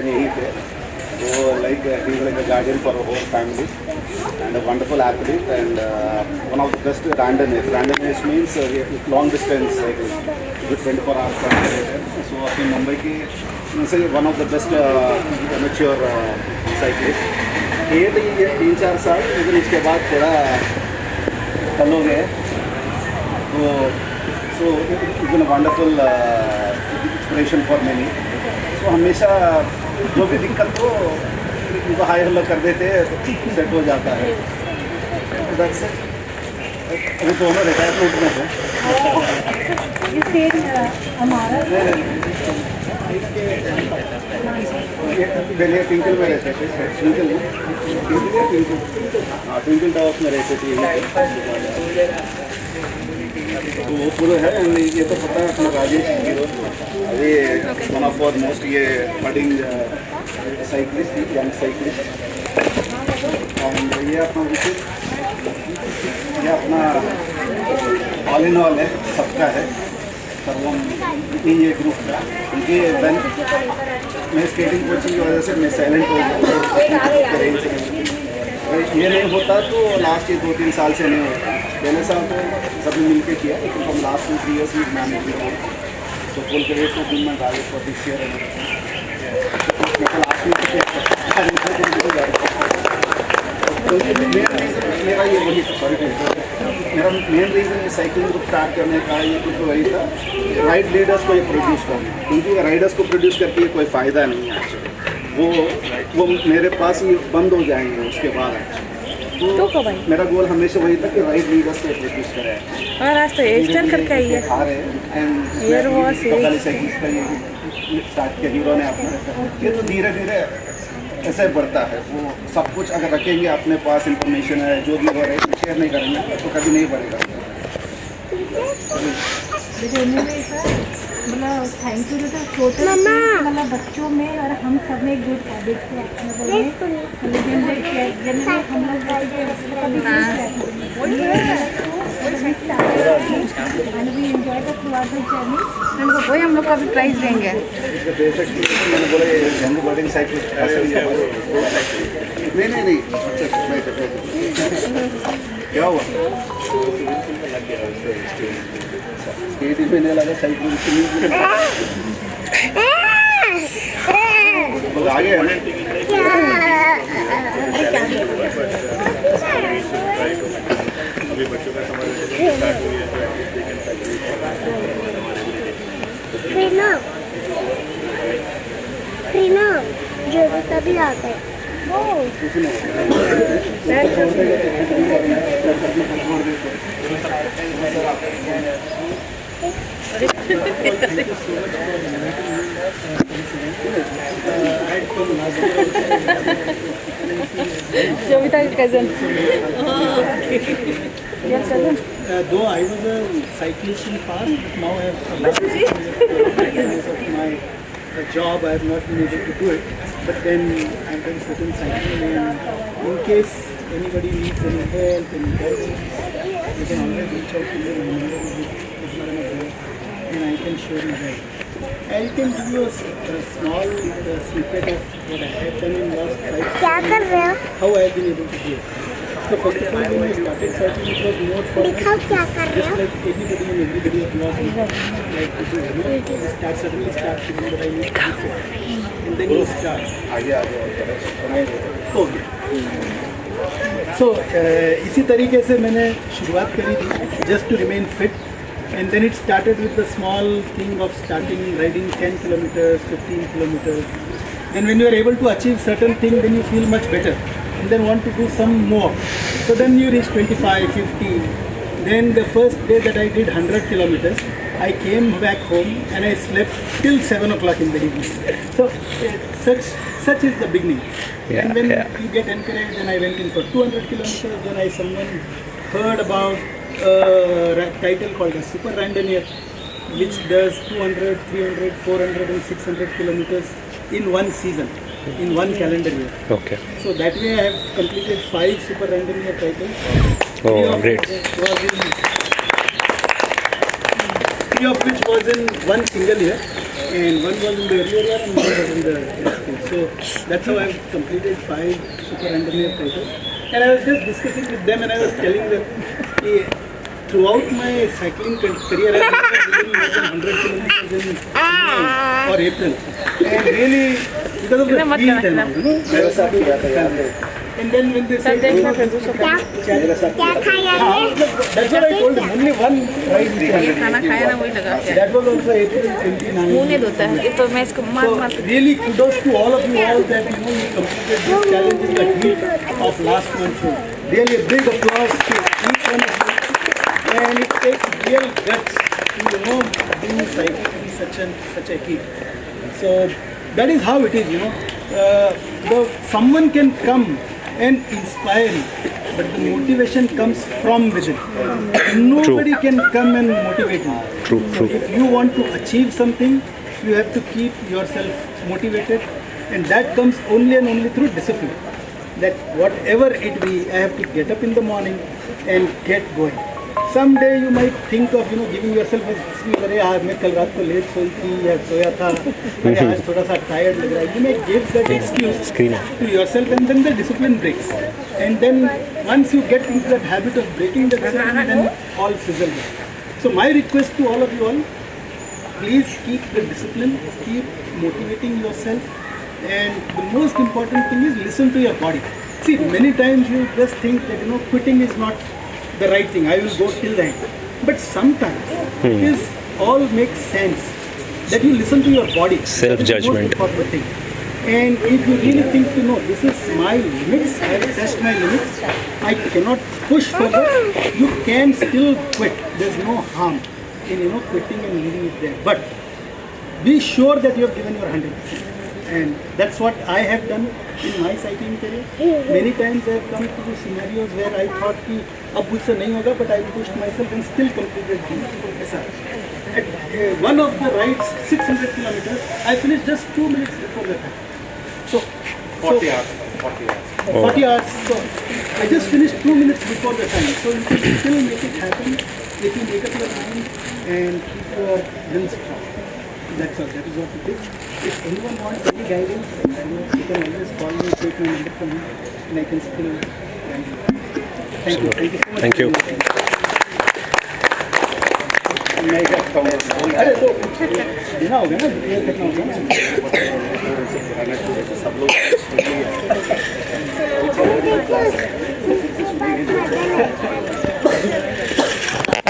यहीं पे वो like he is like a guardian for whole family and a wonderful athlete and one of the best random race. Random race means long distance cycling with 24 hours competition. So अपनी मुंबई की से one of the best amateur cyclist. खेल ये 3-4 साल, लेकिन उसके बाद थोड़ा कल हो गए. So it's been a wonderful inspiration for many. So हमेशा जो भी दिक्कत हो उनको हाई हल्ला कर देते हैं तो सेट हो जाता है. अभी तो हमें रिटायरमेंट में है. पहले ट्विंकल में रहते थे. ट्विंकल टावर्स में रहते थे. तो वो पूरे है. ये तो पता है अपना राजेश हीरो अभी वन ऑफ आवर मोस्ट ये budding cyclist, young cyclist. And ये अपना ये अपना ऑल इन ऑल है, सबका है. सर्वम ये ग्रुप का. क्योंकि मैं स्केटिंग कोचिंग की वजह से मैं साइलेंट हो गया. ये नहीं होता तो लास्ट ये 2-3 साल से नहीं होता. पहले साल तो सभी मिल के किया, लेकिन हम लास्ट 2-3 ईयर्स में मैंने किया. तो फुल क्रेडिट तो दिन में गाड़ी फॉर दिस ईयर है. मेरा ये वही मेरा मेन रीज़न है साइकिलिंग को स्टार्ट करने का. ये कुछ वही था, राइड लीडर्स को ये प्रोड्यूस करना. क्योंकि राइडर्स को प्रोड्यूस करके ये कोई फ़ायदा नहीं है. वो मेरे पास ही बंद हो जाएंगे उसके बाद. तो मेरा गोल हमेशा वही था कि राइड लीडर्स को प्रोड्यूस करें. और आज तो एस्टर करके आई है. ईयर वॉश स्टार्ट किया हीरो ने अपना. ये तो धीरे धीरे ऐसे बढ़ता है. वो सब कुछ अगर रखेंगे अपने पास इंफॉर्मेशन है, जो भी हो रहा है शेयर नहीं करेंगे तो कभी नहीं बढ़ेगा. मतलब थैंक यू बेटा. छोटे मतलब बच्चों में और हम सब में एक गुड हैबिट है. हम लोग वही हम लोग का भी प्राइज देंगे. मैंने बोला जंग बर्डिंग साइकिल नहीं क्या हुआ. मैंने लगा साइकिल आगे अभी बच्चों का समझ स्टार्ट हुई है. जो तभी आता है. Jovita cousin. Your cousin. Though I was a cyclist in the past, but now I have because of my job, I have not been able to do it. But then I have done certain cycling, and in case anybody needs any help, any guidance, you can always reach out to me. My number is there, and I can show you that. I can give you a small snippet of what I have done in last 5 years. How I have been able to do it. So first of all, when I started cycling, it was more for just like anybody and everybody at last, like to do. Suddenly start feeling that I need to do it, and then you start. Okay. So इसी तरीके से मैंने शुरुआत करी थी, just to remain fit. And then it started with the small thing of starting riding 10 kilometers, 15 kilometers. Then when you are able to achieve certain thing, then you feel much better. And then want to do some more. So then you reach 25, 50. Then the first day that I did 100 kilometers, I came back home and I slept till 7 o'clock in the evening. So such is the beginning. And when you get encouraged, then I went in for 200 kilometers. Then someone heard about a title called a Super Randonneur, which does 200, 300, 400 and 600 kilometers in one season, in one calendar year. Okay. So that way I have completed 5 Super Randonneur titles. Oh, great. 3 of which was in one single year, and one was in the earlier year and one was in the next year. So that's how I've completed 5 super randomized titles. And I was just discussing with them, and I was telling them, throughout my cycling career, I've never ridden more than 100 kilometers in May or April. And really, because of the heat and all, मेरे साथ ही रहता है यहाँ पे and then when they say, मेरे साथ that's what I told them, only one ride we had. खाना खाया ना वही लगा के That was also April 29. मुंह नहीं धोता है ये तो मैं इसको मार मार So really kudos to all of you all that you completed this challenge in the heat of last month. So really a big applause to each one of you. And it takes real guts to do cycling in such a heat. So that is how it is. Someone can come and inspire you, but the motivation comes from within. Nobody can come and motivate you. True. If you want to achieve something, you have to keep yourself motivated, and that comes only and only through discipline. That whatever it be, I have to get up in the morning and get going. Someday you might think of giving yourself a excuse. अरे यार मैं कल रात को late सोई थी या सोया था, अरे आज थोड़ा सा tired लग रहा है. You may give that excuse to yourself, and then the discipline breaks. And then once you get into that habit of breaking the discipline, then all fizzles. So my request to all of you all, please keep the discipline, keep motivating yourself, and the most important thing is listen to your body. See, many times you just think that quitting is not the right thing. I will go till the end. But sometimes it is all makes sense that you listen to your body. Self-judgment. That is the most important thing. And if you really think this is my limits, I have touched my limits, I cannot push further, you can still quit. There's no harm in quitting and leaving it there. But be sure that you have given your 100%. And that's what I have done in my cycling career. Many times I have come to scenarios where I thought कि अब मुझसे नहीं होगा, but I pushed myself and still completed the At one of the rides, 600 kilometers, I finished just 2 minutes before the time. So 40 hours. 40 hours. So I just finished 2 minutes before the time. So you can still make it happen if you make up your mind and keep your will strong. That's all. That is what it is. If anyone wants any guidance, you can always call me, take my number from me, and I can still guide you. Thank you. Thank you so much. Thank you. अरे तो देना होगा ना, करना होगा ना. सब लोग